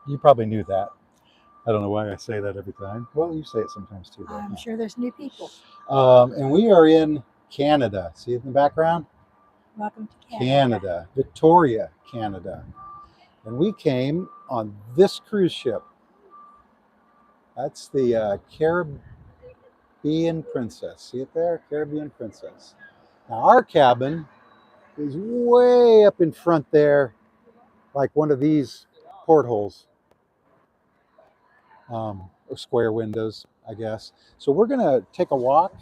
You probably knew that. I don't know why I say that every time. Well, you say it sometimes too, though. I'm sure there's new people. And we are in Canada. See it in the background? Welcome to Canada. Canada, Victoria, Canada. And we came on this cruise ship. That's the Caribbean Princess. See it there? Caribbean Princess. Now, our cabin is way up in front there, like one of these portholes, or square windows, I guess. So we're going to take a walk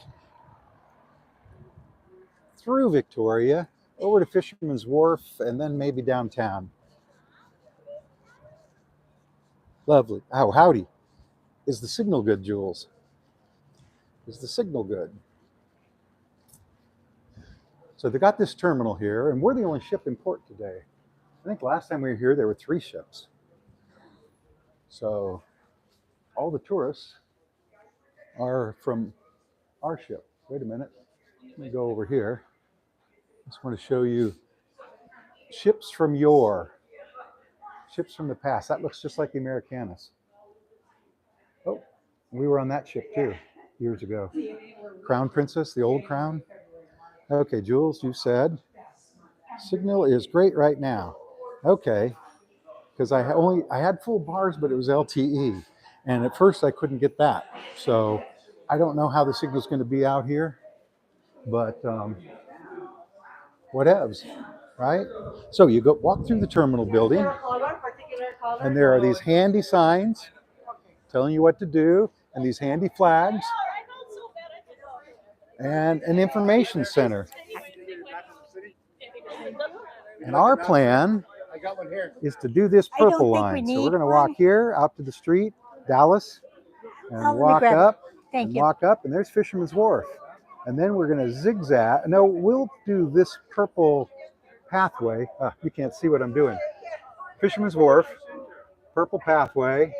through Victoria, over to Fisherman's Wharf, and then maybe downtown. Lovely. Oh, howdy. Is the signal good, Jules? Is the signal good? So they got this terminal here, and we're the only ship in port today. I think last time we were here, there were 3 ships. So all the tourists are from our ship. Wait a minute. Let me go over here. I just want to show you ships from yore. Ships from the past. That looks just like the Americanas. Oh, we were on that ship too, years ago. Crown Princess, the old Crown. Okay, Jules, you said signal is great right now. Okay, because I had full bars, but it was LTE, and at first I couldn't get that. So I don't know how the signal's going to be out here, but whatevs, right? So you go walk through the terminal building, and there are these handy signs telling you what to do, and these handy flags, and an information center. And our plan is to do this purple line. So we're going to walk here out to the street, Dallas, and walk up, and there's Fisherman's Wharf. And then we're going to zigzag. No, we'll do this purple pathway. You can't see what I'm doing. Fisherman's Wharf, purple pathway,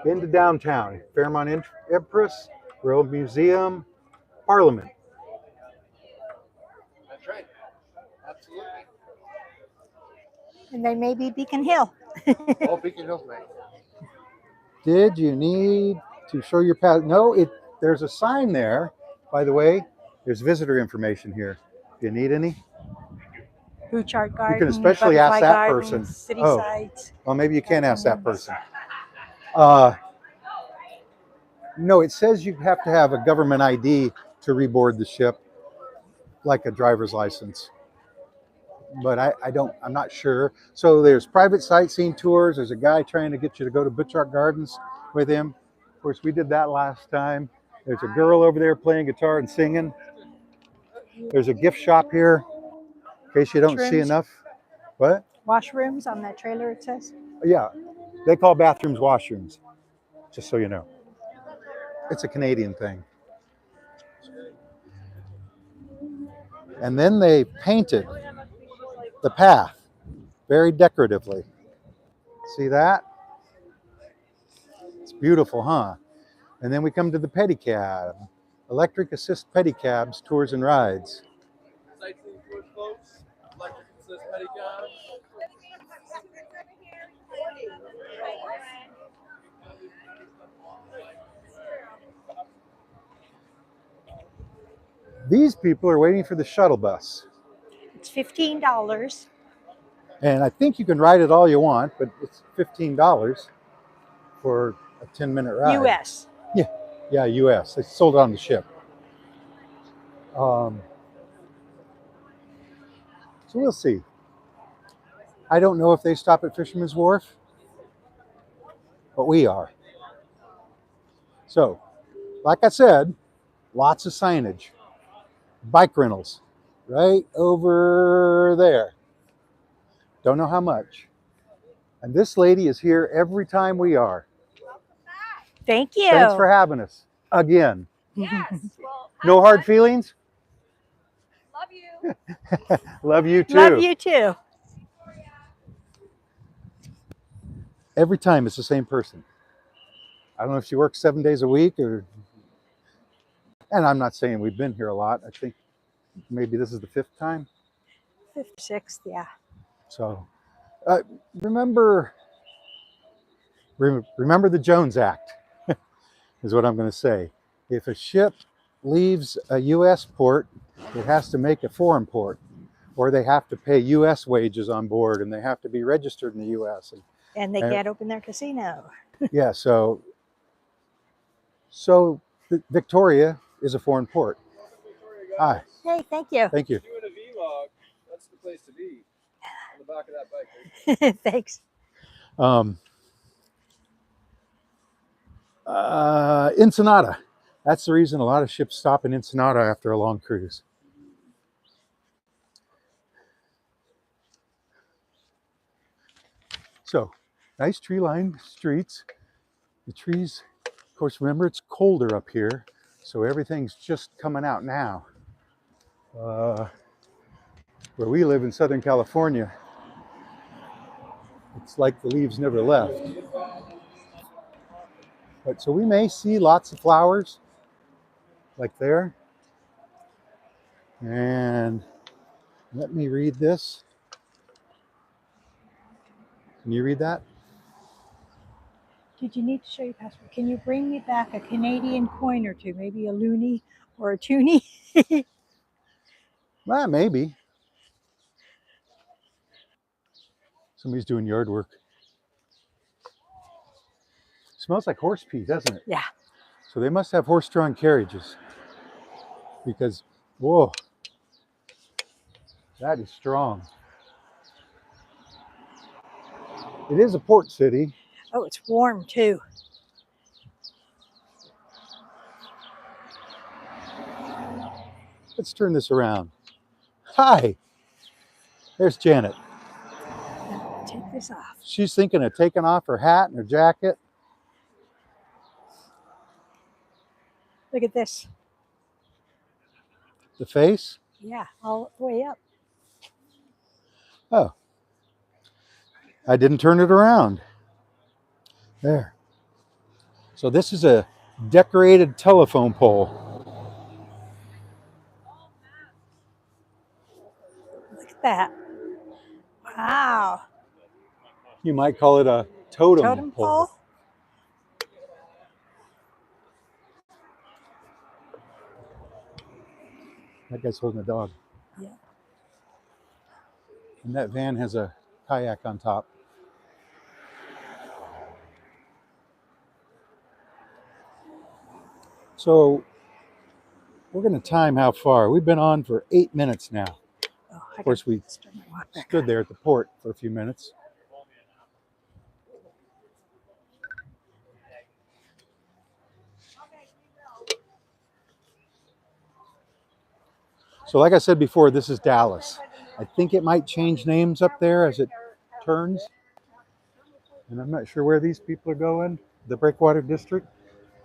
into downtown. Fairmont Empress, World Museum, Parliament. That's right. Absolutely. And then maybe Beacon Hill. All Beacon Hills, mate. Did you need to show your path? No, there's a sign there. By the way, there's visitor information here. Do you need any? Bouchard Garden. You can especially ask that person. City sites. Well, maybe you can't ask that person. No, it says you have to have a government ID to reboard the ship, like a driver's license. But I'm not sure. So there's private sightseeing tours. There's a guy trying to get you to go to Butchart Gardens with him. Of course, we did that last time. There's a girl over there playing guitar and singing. There's a gift shop here, in case you don't see enough. What? Washrooms on that trailer, it says. Yeah, they call bathrooms washrooms, just so you know. It's a Canadian thing. And then they painted the path very decoratively. See that? It's beautiful, huh? And then we come to the pedicab. Electric assist pedicabs, tours and rides. Sightseeing tours, folks. Electric assist pedicab. These people are waiting for the shuttle bus. It's $15. And I think you can ride it all you want, but it's $15 for a 10-minute ride. US. Yeah, US. They sold it on the ship. So we'll see. I don't know if they stop at Fisherman's Wharf, but we are. So, like I said, lots of signage. Bike rentals, right over there. Don't know how much. And this lady is here every time we are. Thank you. Thanks for having us again. Yes. Well, No hard feelings? love you. Love you too. Love you too. Every time it's the same person. I don't know if she works 7 days a week or, and I'm not saying we've been here a lot. I think maybe this is the 5th time. 5th, 6th, yeah. So remember remember the Jones Act, is what I'm going to say. If a ship leaves a U.S. port, it has to make a foreign port, or they have to pay U.S. wages on board, and they have to be registered in the U.S. And they And- can't open their casino. Yeah, so Victoria is a foreign port. Hi, Hey, thank you. thank you. Doing a vlog, that's the place to be. On the back of that bike. Right? Thanks. Ensenada. That's the reason a lot of ships stop in Ensenada after a long cruise. So, nice tree-lined streets. The trees, of course, remember it's colder up here, so everything's just coming out now. Where we live in Southern California, it's like the leaves never left. But so we may see lots of flowers, like there. And let me read this. Can you read that? Did you need to show your passport? Can you bring me back a Canadian coin or two? Maybe a loonie or a toonie? Well, maybe. Somebody's doing yard work. Smells like horse pee, doesn't it? Yeah. So they must have horse-drawn carriages. Because, whoa, that is strong. It is a port city. Oh, it's warm too. Let's turn this around. Hi, there's Janet. Now, take this off. She's thinking of taking off her hat and her jacket. Look at this. The face. Yeah, all the way up. Oh, I didn't turn it around. There. So this is a decorated telephone pole. Look at that. Wow. You might call it a totem, Totem pole. pole? That guy's holding a dog. Yeah. And that van has a kayak on top. So we're going to time how far. We've been on for 8 minutes now. Oh, Of course, we stood there at the port for a few minutes. So like I said before, this is Dallas. I think it might change names up there as it turns. And I'm not sure where these people are going. The Breakwater District.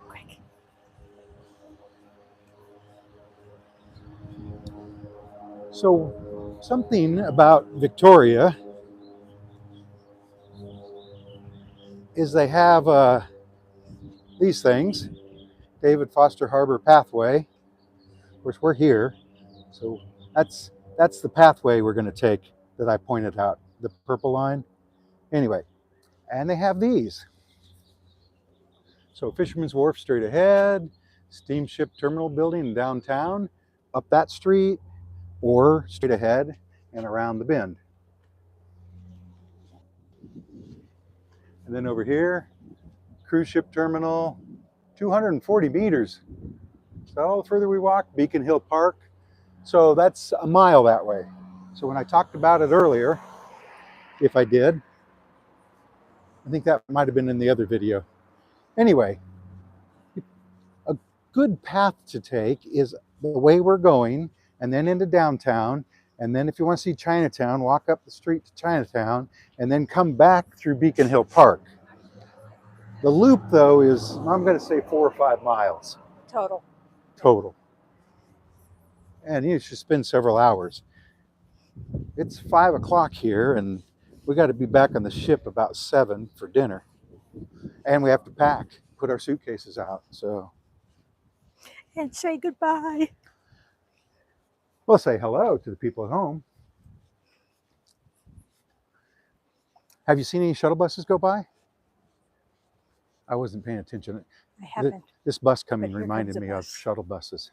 Quick. So something about Victoria is they have these things. David Foster Harbor Pathway. Of course, we're here. So that's the pathway we're going to take that I pointed out, the purple line. Anyway, and they have these. So Fisherman's Wharf straight ahead, steamship terminal building in downtown, up that street, or straight ahead and around the bend. And then over here, cruise ship terminal, 240 meters. So the further we walk, Beacon Hill Park. So that's a mile that way. So when I talked about it earlier, if I did, I think that might have been in the other video. Anyway, a good path to take is the way we're going and then into downtown. And then if you want to see Chinatown, walk up the street to Chinatown and then come back through Beacon Hill Park. The loop though is, I'm going to say 4 or 5 miles total. And you should spend several hours. It's 5 o'clock here and we got to be back on the ship about 7 for dinner. And we have to pack, put our suitcases out. So And say goodbye. we'll say hello to the people at home. Have you seen any shuttle buses go by? I wasn't paying attention. I haven't. This bus coming But here reminded comes a me of bus. shuttle buses.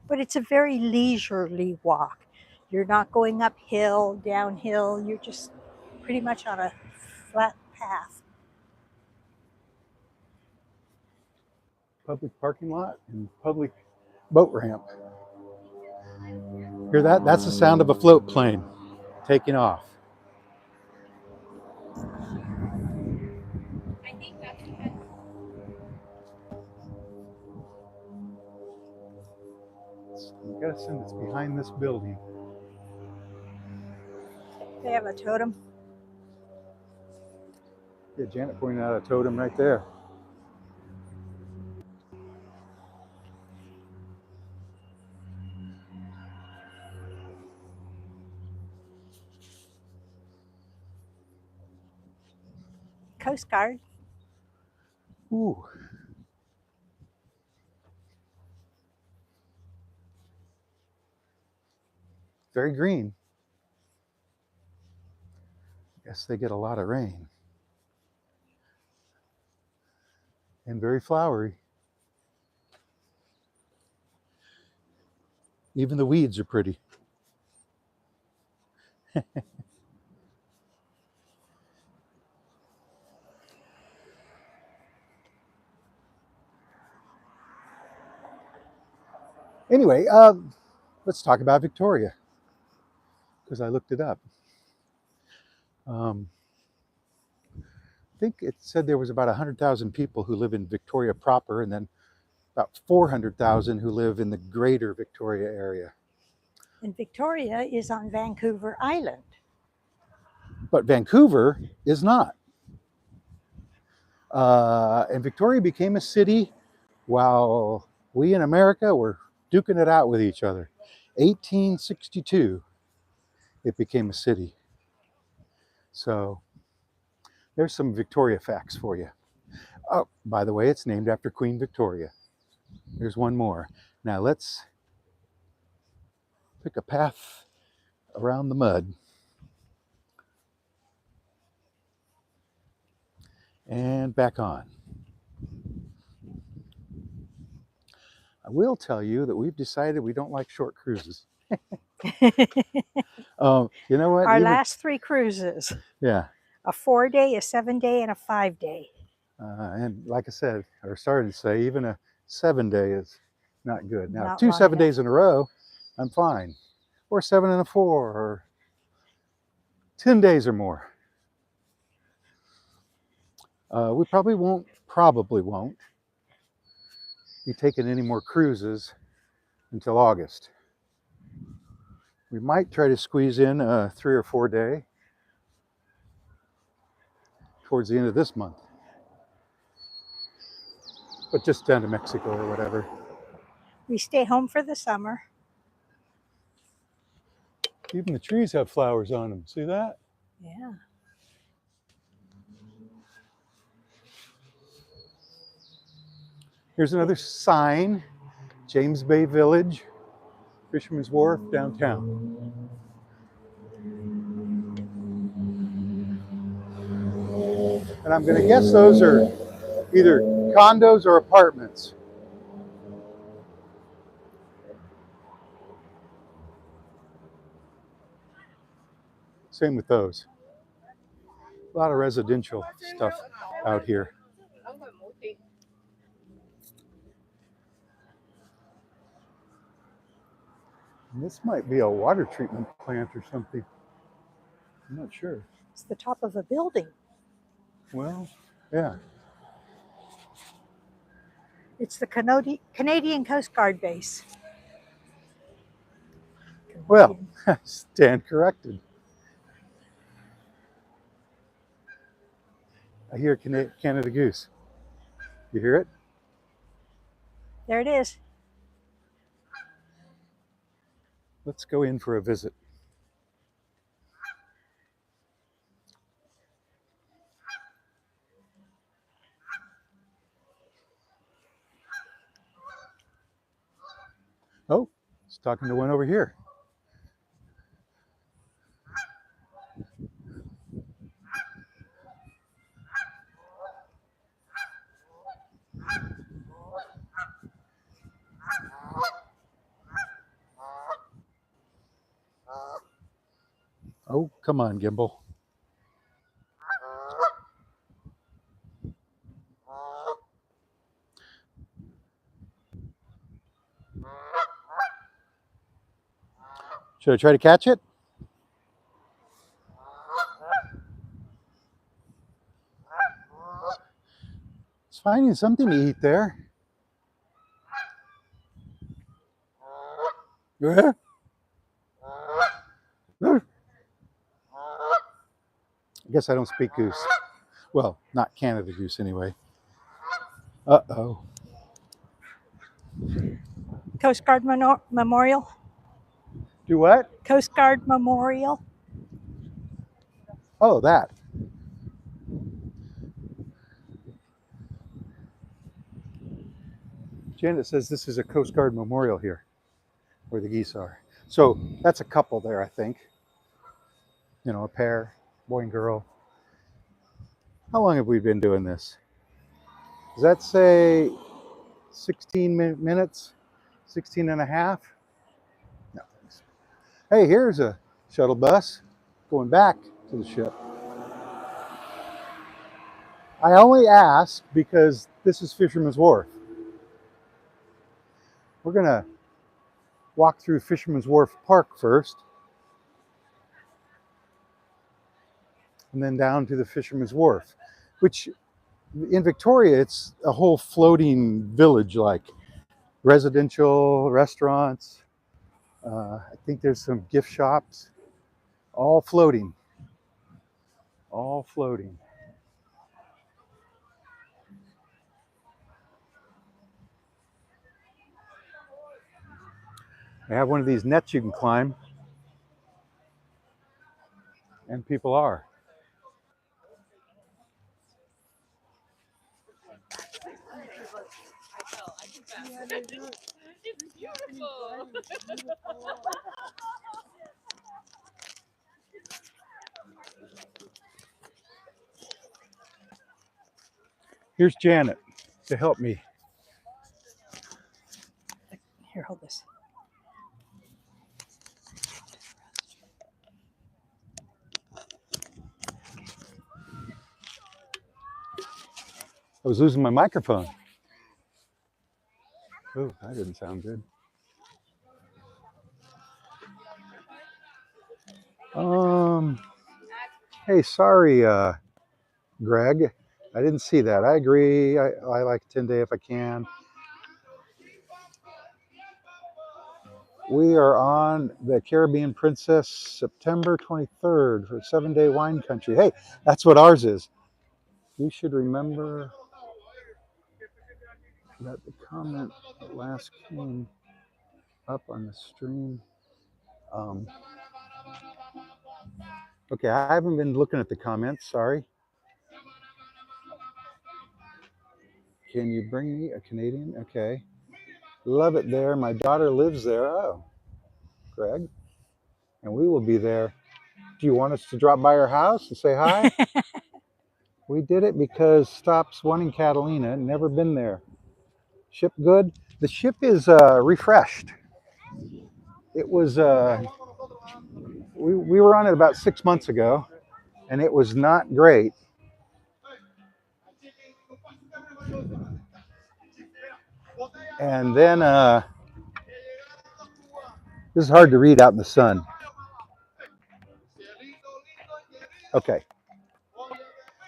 But it's a very leisurely walk. You're not going uphill, downhill. You're just pretty much on a flat path. Public parking lot and public boat ramp. Hear that? That's the sound of a float plane taking off. I think that's because I'm guessing it's behind this building. They have a totem. Yeah, Janet pointed out a totem right there. Coast Guard. Ooh. Very green. Guess they get a lot of rain. And very flowery. Even the weeds are pretty. Anyway, let's talk about Victoria, because I looked it up. I think it said there was about 100,000 people who live in Victoria proper, and then about 400,000 who live in the greater Victoria area. And Victoria is on Vancouver Island. But Vancouver is not. And Victoria became a city while we in America were duking it out with each other. 1862, it became a city. So there's some Victoria facts for you. Oh, by the way, it's named after Queen Victoria. There's one more. Now let's pick a path around the mud. And back on. I will tell you that we've decided we don't like short cruises. You know what? Our Even- last 3 cruises, Yeah. a 4-day, a 7-day, and a 5-day. And like I said, or started to say, even a 7-day is not good. Now, Not 2 long 7 enough. days in a row, I'm fine. Or 7 and a 4, or 10 days or more. We probably won't be taking any more cruises until August. We might try to squeeze in a 3 or 4 day towards the end of this month. But just down to Mexico or whatever. We stay home for the summer. Even the trees have flowers on them. See that? Yeah. Here's another sign. James Bay Village, Fisherman's Wharf, downtown. And I'm going to guess those are either condos or apartments. Same with those. A lot of residential stuff out here. And this might be a water treatment plant or something. I'm not sure. It's the top of a building. Well, yeah. It's the Canadian Coast Guard base. Well, stand corrected. I hear Canada Goose. You hear it? There it is. Let's go in for a visit. Oh, it's talking to one over here. Oh, come on, Gimbal. Should I try to catch it? It's finding something to eat there. Yeah. I guess I don't speak goose. Well, not Canada goose anyway. Uh-oh. Coast Guard Memorial. Do what? Coast Guard Memorial. Oh, that. Janet says this is a Coast Guard memorial here, where the geese are. So that's a couple there, I think. You know, a pair, boy and girl. How long have we been doing this? Does that say 16 minutes? 16 and a half? No. Hey, here's a shuttle bus going back to the ship. I only ask because this is Fisherman's Wharf. We're gonna walk through Fisherman's Wharf Park first, and then down to the Fisherman's Wharf, which in Victoria, it's a whole floating village, like residential, restaurants. I think there's some gift shops, all floating, all floating. They have one of these nets you can climb, and people are. It's beautiful. Here's Janet to help me. Here, hold this. I was losing my microphone. Oh, that didn't sound good. Hey, sorry, Greg. I didn't see that. I agree. I like 10-day if I can. We are on the Caribbean Princess September 23rd for 7-day wine country. Hey, that's what ours is. We should remember that the comment last came up on the stream. Okay, I haven't been looking at the comments, sorry. Can you bring me a Canadian? Okay. Love it there. My daughter lives there. Oh, Greg. And we will be there. Do you want us to drop by her house and say hi? We did it because Stops Wanting Catalina. Never been there. Ship good? The ship is refreshed. It was, we were on it about 6 months ago, and it was not great. And then, this is hard to read out in the sun. Okay.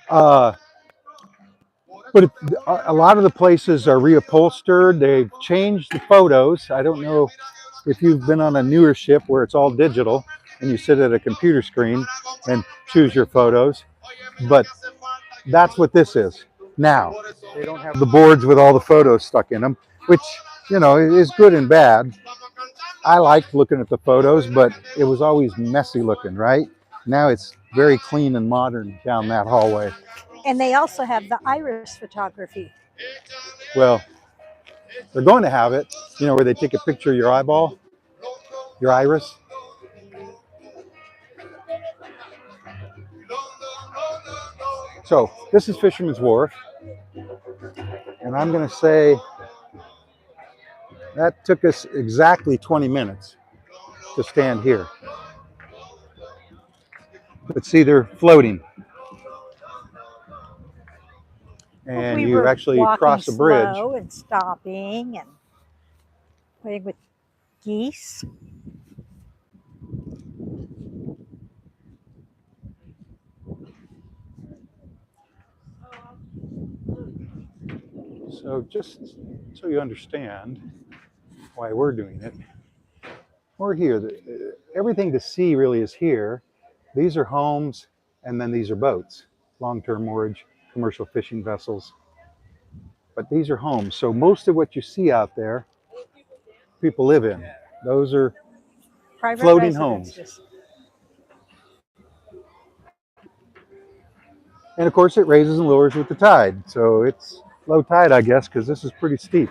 But a lot of the places are reupholstered. They've changed the photos. I don't know if you've been on a newer ship where it's all digital and you sit at a computer screen and choose your photos. But that's what this is now. They don't have the boards with all the photos stuck in them, which, you know, is good and bad. I liked looking at the photos, but it was always messy looking, right? Now it's very clean and modern down that hallway. And they also have the iris photography. Well, they're going to have it, you know, where they take a picture of your eyeball, your iris. So this is Fisherman's Wharf. And I'm going to say that took us exactly 20 minutes to stand here. But see, they're floating. Well, And we you were actually walking cross a bridge. slow and stopping and playing with geese. So just so you understand why we're doing it, we're here. Everything to see really is here. These are homes, and then these are boats, long-term moorage, commercial fishing vessels. But these are homes. So most of what you see out there, people live in. Those are Private floating homes. residences. And of course, it raises and lowers with the tide. So it's low tide, I guess, because this is pretty steep.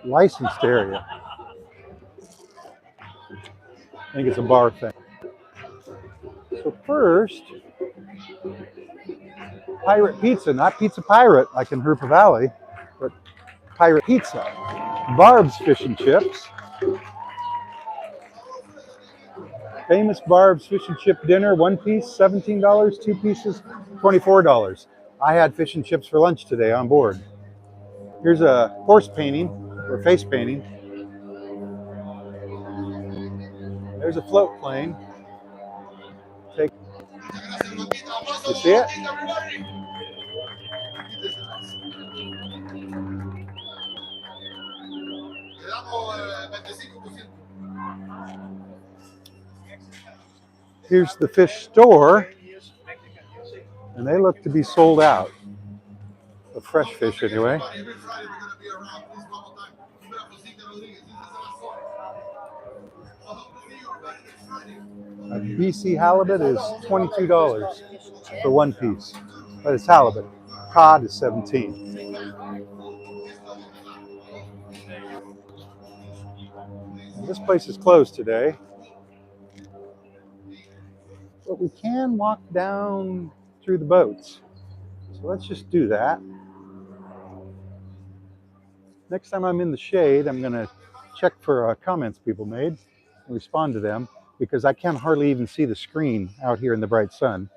Licensed area. I think it's a bar thing. So first, Pirate Pizza, not Pizza Pirate like in Hoopa Valley, but Pirate Pizza. Barb's Fish and Chips. Famous Barb's Fish and Chip dinner, one piece, $17, two pieces, $24. I had fish and chips for lunch today on board. Here's a horse painting, or face painting. There's a float plane. You see it? Here's the fish store, and they look to be sold out of fresh fish anyway. A BC halibut is $22 for one piece, but it's halibut. Cod is $17. And this place is closed today, but we can walk down through the boats. So let's just do that. Next time I'm in the shade, I'm going to check for comments people made and respond to them, because I can hardly even see the screen out here in the bright sun.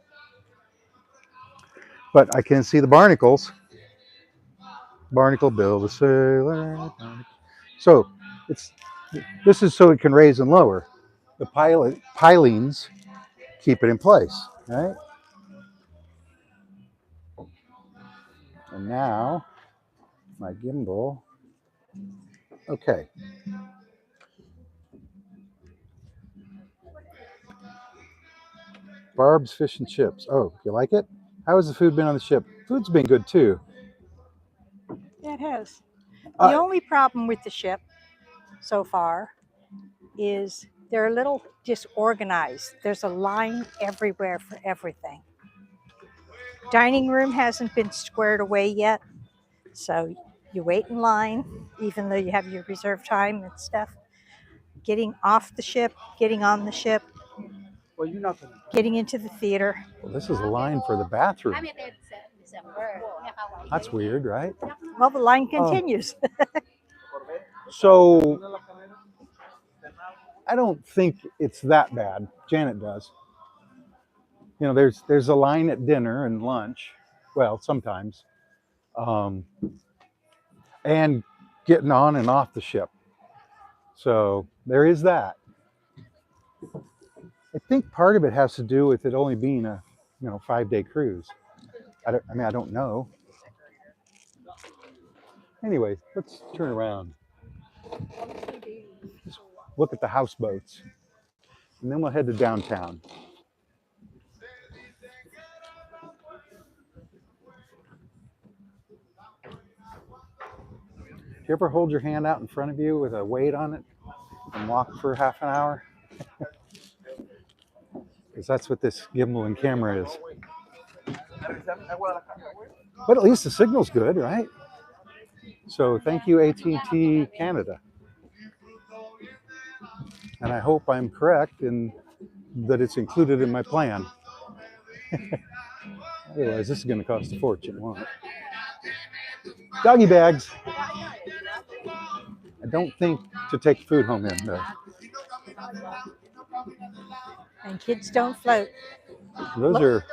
But I can see the barnacles. Barnacle Bill the sailor. So this is so it can raise and lower. The pilings keep it in place, right? And now my gimbal. Okay. Barb's Fish and Chips. Oh, you like it? How has the food been on the ship? Food's been good too. Yeah, it has. The only problem with the ship so far is they're a little disorganized. There's a line everywhere for everything. Dining room hasn't been squared away yet, so you wait in line, even though you have your reserve time and stuff. Getting off the ship, getting on the ship, getting into the theater. Well, this is a line for the bathroom. That's weird, right? Well, the line continues. So I don't think it's that bad. Janet does. You know, there's a line at dinner and lunch. Well, sometimes. And getting on and off the ship. So there is that. I think part of it has to do with it only being a 5-day cruise. I don't know. Anyway, let's turn around. Just look at the houseboats, and then we'll head to downtown. Do you ever hold your hand out in front of you with a weight on it and walk for half an hour? Because that's what this gimbal and camera is. But at least the signal's good, right? So thank you, AT&T Canada. And I hope I'm correct in that it's included in my plan. Otherwise, this is going to cost a fortune, won't it? Doggy bags. I don't think to take food home in though. And kids don't float. Those Look. are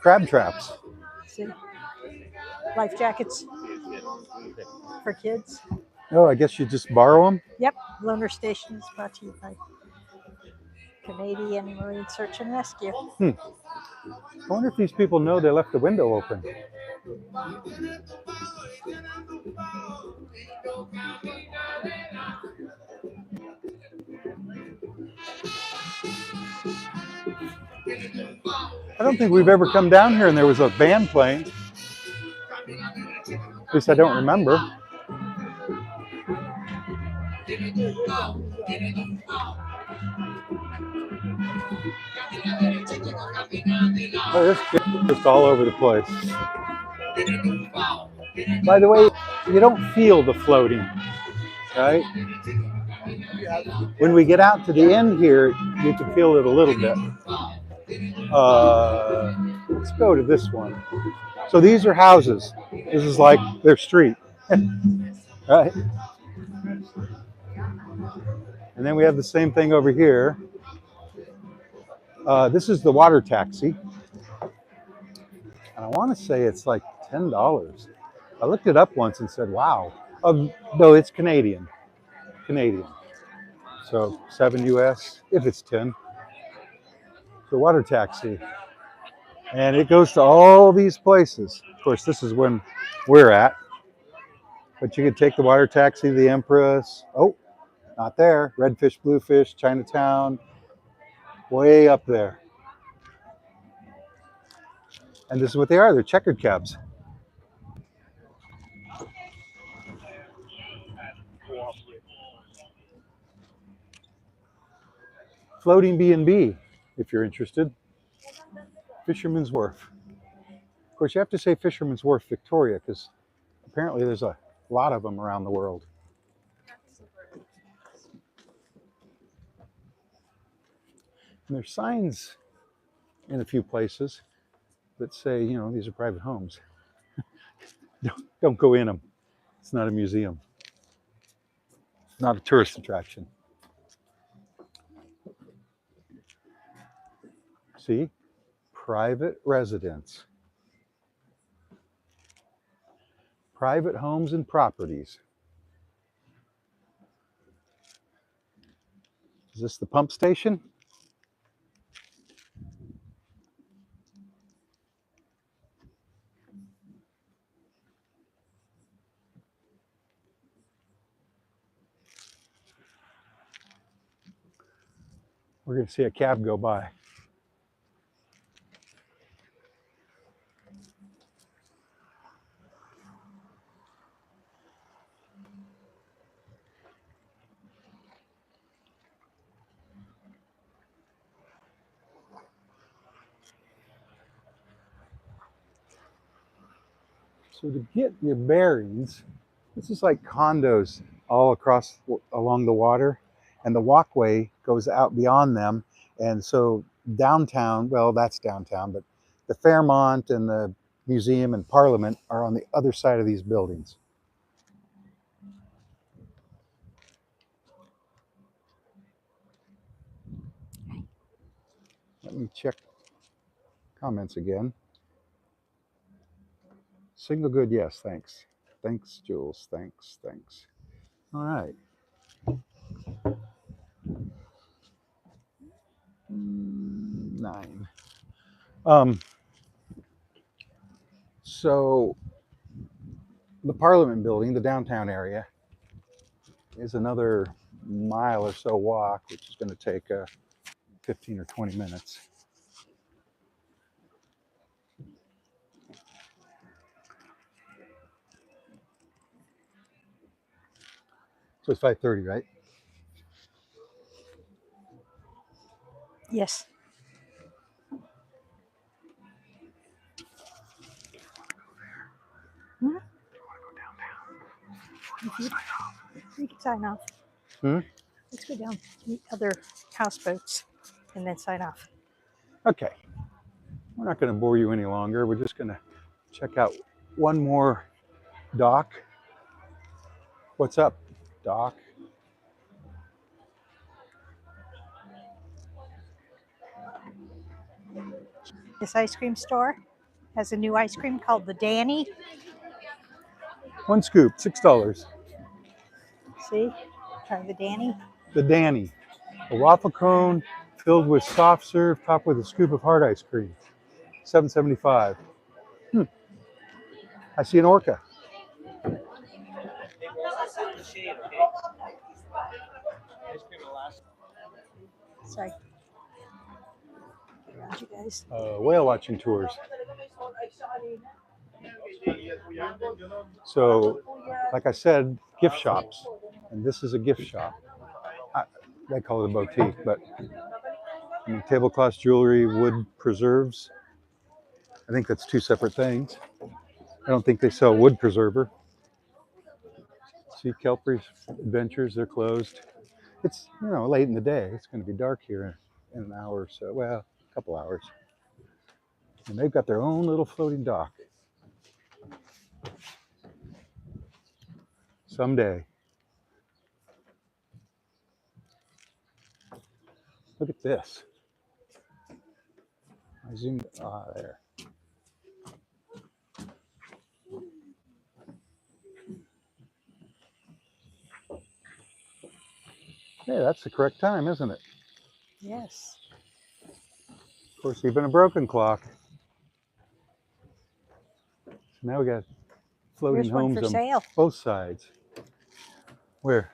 crab traps. See? Life jackets for kids. Oh, I guess you just borrow them. Yep. Loner Station is brought to you by Canadian Marine Search and Rescue. I wonder if these people know they left the window open. I don't think we've ever come down here and there was a band playing. At least I don't remember. Oh, this kid's just all over the place. By the way, you don't feel the floating, right? When we get out to the end here, you can feel it a little bit. Let's go to this one. So these are houses. This is like their street, right? And then we have the same thing over here. This is the water taxi. And I want to say it's like $10. I looked it up once and said, wow. No, it's Canadian. Canadian. So 7 US, if it's 10. The water taxi. And it goes to all these places. Of course, this is when we're at. But you could take the water taxi to the Empress. Oh, not there. Redfish, Bluefish, Chinatown. Way up there. And this is what they are. They're checkered cabs. Floating B&B, if you're interested. Fisherman's Wharf. Of course, you have to say Fisherman's Wharf, Victoria, because apparently there's a lot of them around the world. And there's signs in a few places that say, you know, these are private homes. Don't go in them. It's not a museum. It's not a tourist attraction. See? Private residence. Private homes and properties. Is this the pump station? We're going to see a cab go by. So to get your bearings, this is like condos all across along the water, and the walkway goes out beyond them. And so downtown, well, that's downtown, but the Fairmont and the museum and Parliament are on the other side of these buildings. Let me check comments again. Single good, yes, thanks. Thanks, Jules, thanks. All right. 9. So the Parliament building, the downtown area, is another mile or so walk, which is going to take 15 or 20 minutes. So it's 5:30, right? Yes. Hmm? You can sign off. Let's go down, meet other houseboats, and then sign off. Okay. We're not going to bore you any longer. We're just going to check out one more Doc. What's up, Doc? This ice cream store has a new ice cream called the Danny. One scoop, $6. See? Try the Danny. The Danny, a waffle cone filled with soft serve, topped with a scoop of hard ice cream. $7.75. I see an orca. Sorry. Get around you guys. Whale watching tours. So, like I said, gift shops. And this is a gift shop. They call it a boutique, but tablecloth jewelry, wood preserves. I think that's two separate things. I don't think they sell wood preserver. See, Kelp Reef Adventures, they're closed. It's, late in the day. It's going to be dark here in an hour or so. Well, a couple hours. And they've got their own little floating dock. Someday. Look at this. I zoomed, there. Hey, that's the correct time, isn't it? Yes. Of course, even a broken clock. So now we got floating Here's one homes for on sale. both sides. Where?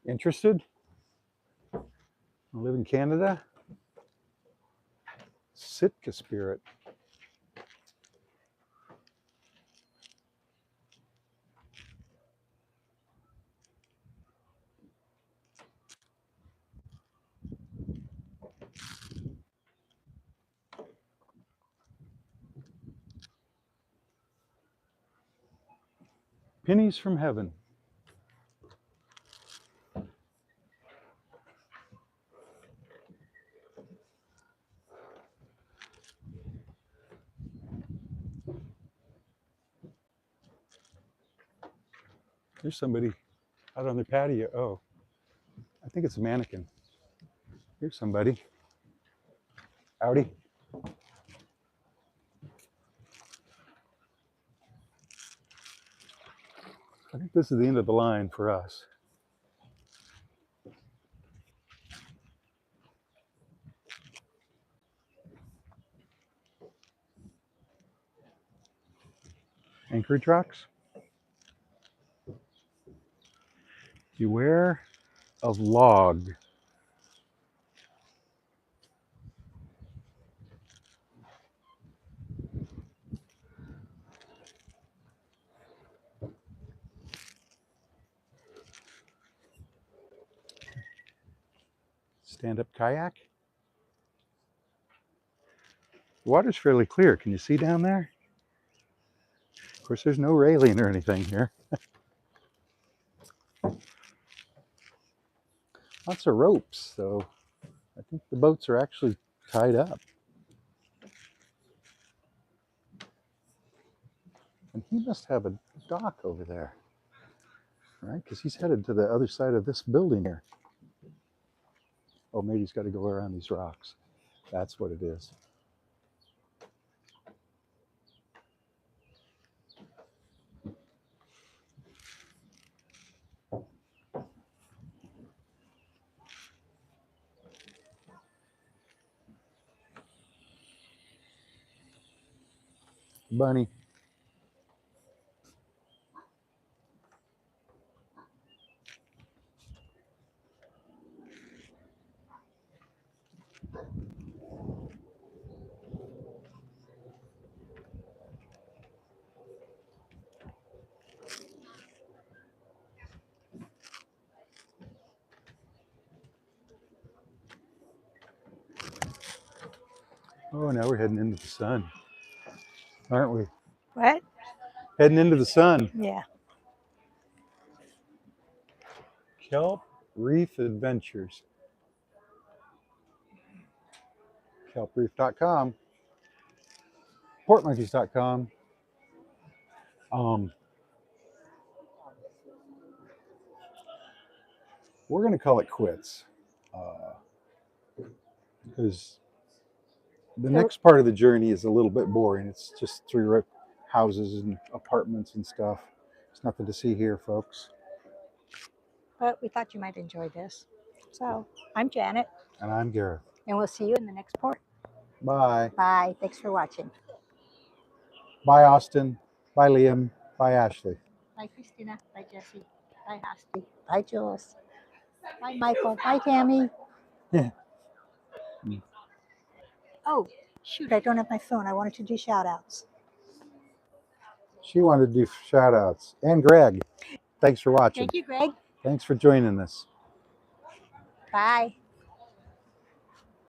Interested? I live in Canada? Sitka Spirit. Pennies from heaven. There's somebody out on their patio. Oh, I think it's a mannequin. Here's somebody. Howdy. I think this is the end of the line for us. Anchorage rocks. Beware of log. Stand-up kayak. The water's fairly clear. Can you see down there? Of course, there's no railing or anything here. Lots of ropes, so I think the boats are actually tied up. And he must have a dock over there, right? Because he's headed to the other side of this building here. Oh, maybe he's got to go around these rocks. That's what it is. Bunny. Oh, now we're heading into the sun, aren't we? What? Heading into the sun. Yeah. Kelp Reef Adventures. KelpReef.com. PortMonkeys.com. We're going to call it quits because the next part of the journey is a little bit boring. It's just three houses and apartments and stuff. There's nothing to see here, folks. But we thought you might enjoy this. So I'm Janet, And I'm Gareth. and we'll see you in the next port. Bye. Bye. Thanks for watching. Bye, Austin. Bye, Liam. Bye, Ashley. Bye, Christina. Bye, Jesse. Bye, Hosty. Bye, Jules. Bye, Michael. Bye, Tammy. Yeah. Oh, shoot. I don't have my phone. I wanted to do shout outs. She wanted to do shout outs. And Greg. Thanks for watching. Thank you, Greg. Thanks for joining us. Bye.